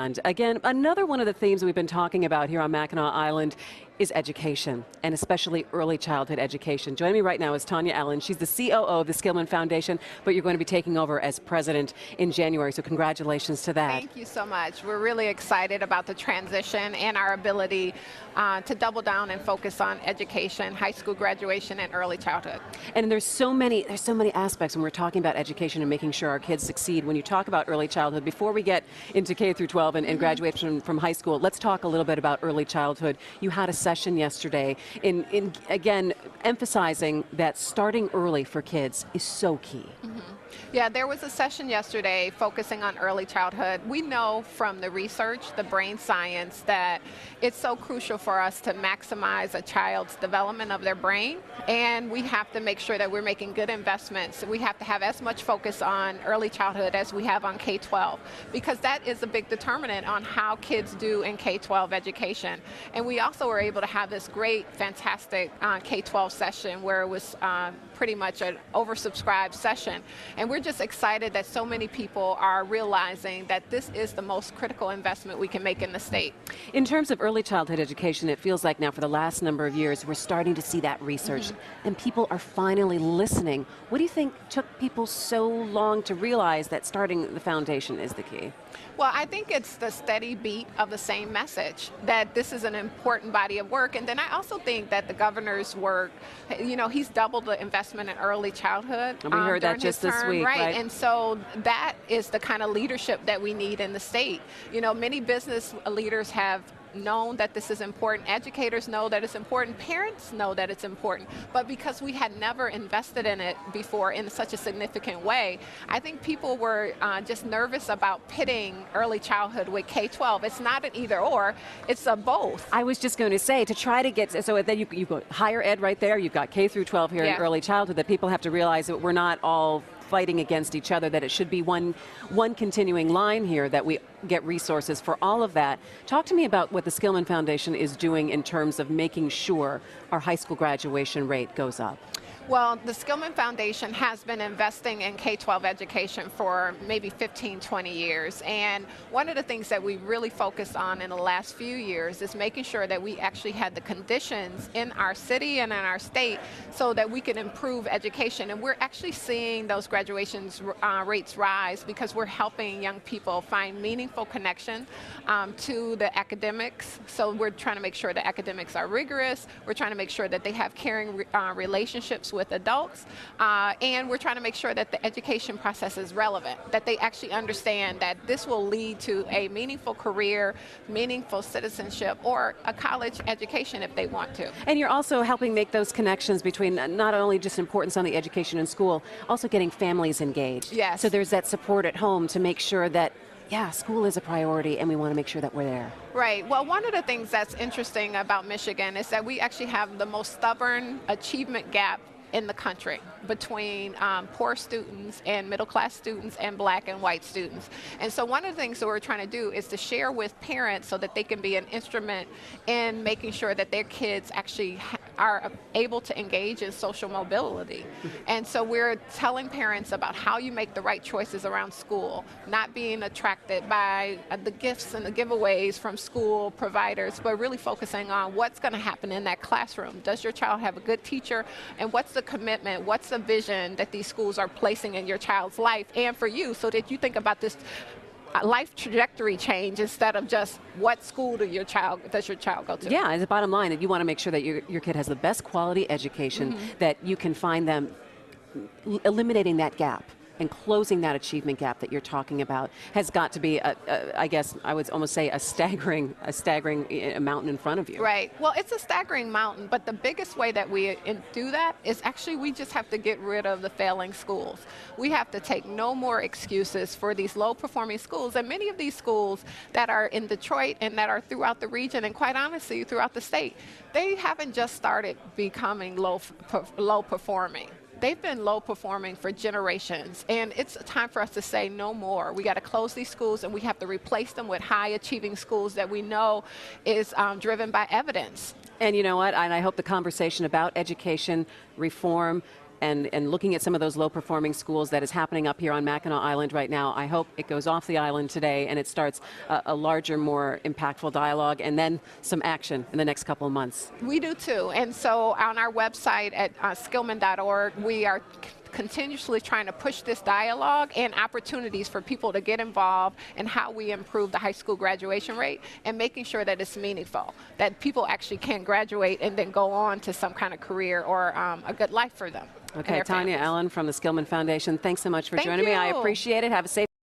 And again, another one of the themes we've been talking about here on Mackinac Island is education, and especially early childhood education. Joining me right now is Tonya Allen. She's the COO of the Skillman Foundation, but you're going to be taking over as president in January, so congratulations to that. Thank you so much. We're really excited about the transition and our ability to double down and focus on education, high school graduation, and early childhood. And there's so many aspects when we're talking about education and making sure our kids succeed. When you talk about early childhood, before we get into K through 12 and graduation from high school, let's talk a little bit about early childhood. You had a session yesterday in again, emphasizing that starting early for kids is so key. Yeah, there was a session yesterday focusing on early childhood. We know from the research, the brain science, that it's so crucial for us to maximize a child's development of their brain, and we have to make sure that we're making good investments. We have to have as much focus on early childhood as we have on K-12, because that is a big determinant on how kids do in K-12 education. And we also were able to have this great, fantastic K-12 session where it was pretty much an oversubscribed session. And we're just excited that so many people are realizing that this is the most critical investment we can make in the state. In terms of early childhood education, it feels like now for the last number of years, we're starting to see that research, and people are finally listening. What do you think took people so long to realize that starting the foundation is the key? Well, I think it's the steady beat of the same message, that this is an important body of work. And then I also think that the governor's work, you know, he's doubled the investment in early childhood. And we heard that just this week, right? And so that is the kind of leadership that we need in the state. You know, many business leaders have known that this is important. Educators know that it's important. Parents know that it's important. But because we had never invested in it before in such a significant way, I think people were just nervous about pitting early childhood with K-12. It's not an either or, it's a both. I was just going to say, to try to get, so then you've got higher ed right there, you've got K through 12 here in early childhood, that people have to realize that we're not all fighting against each other, that it should be one continuing line here, that we get resources for all of that. Talk to me about what the Skillman Foundation is doing in terms of making sure our high school graduation rate goes up. Well, the Skillman Foundation has been investing in K-12 education for maybe 15, 20 years. And one of the things that we really focused on in the last few years is making sure that we actually had the conditions in our city and in our state so that we can improve education. And we're actually seeing those graduations rates rise because we're helping young people find meaningful connection to the academics. So we're trying to make sure the academics are rigorous. We're trying to make sure that they have caring relationships with adults, and we're trying to make sure that the education process is relevant, that they actually understand that this will lead to a meaningful career, meaningful citizenship, or a college education if they want to. And you're also helping make those connections between not only just importance on the education in school, also getting families engaged. Yes. So there's that support at home to make sure that, yeah, school is a priority and we want to make sure that we're there. Right. Well, one of the things that's interesting about Michigan is that we actually have the most stubborn achievement gap in the country between poor students and middle-class students and black and white students. And so one of the things that we're trying to do is to share with parents so that they can be an instrument in making sure that their kids actually are able to engage in social mobility. And so we're telling parents about how you make the right choices around school, not being attracted by the gifts and the giveaways from school providers, but really focusing on what's going to happen in that classroom. Does your child have a good teacher? And what's the commitment, what's the vision that these schools are placing in your child's life and for you, so that you think about this life trajectory change instead of just what school does your child go to. Yeah, as a bottom line, that you want to make sure that your kid has the best quality education, that you can find them eliminating that gap and closing that achievement gap that you're talking about has got to be, I guess I would almost say, a staggering mountain in front of you. Right. Well, it's a staggering mountain, but the biggest way that we do that is actually we just have to get rid of the failing schools. We have to take no more excuses for these low-performing schools, and many of these schools that are in Detroit and that are throughout the region, and quite honestly, throughout the state, they haven't just started becoming low-performing. They've been low performing for generations, and it's time for us to say no more. We got to close these schools, and we have to replace them with high achieving schools that we know is driven by evidence. And you know what, and I hope the conversation about education reform and looking at some of those low-performing schools that is happening up here on Mackinac Island right now. I hope it goes off the island today and it starts a larger, more impactful dialogue and then some action in the next couple of months. We do too. And so on our website at skillman.org, we are continuously trying to push this dialogue and opportunities for people to get involved in how we improve the high school graduation rate and making sure that it's meaningful, that people actually can graduate and then go on to some kind of career or a good life for them. Okay, Tonya Allen from the Skillman Foundation, thanks so much for joining me. I appreciate it. Have a safe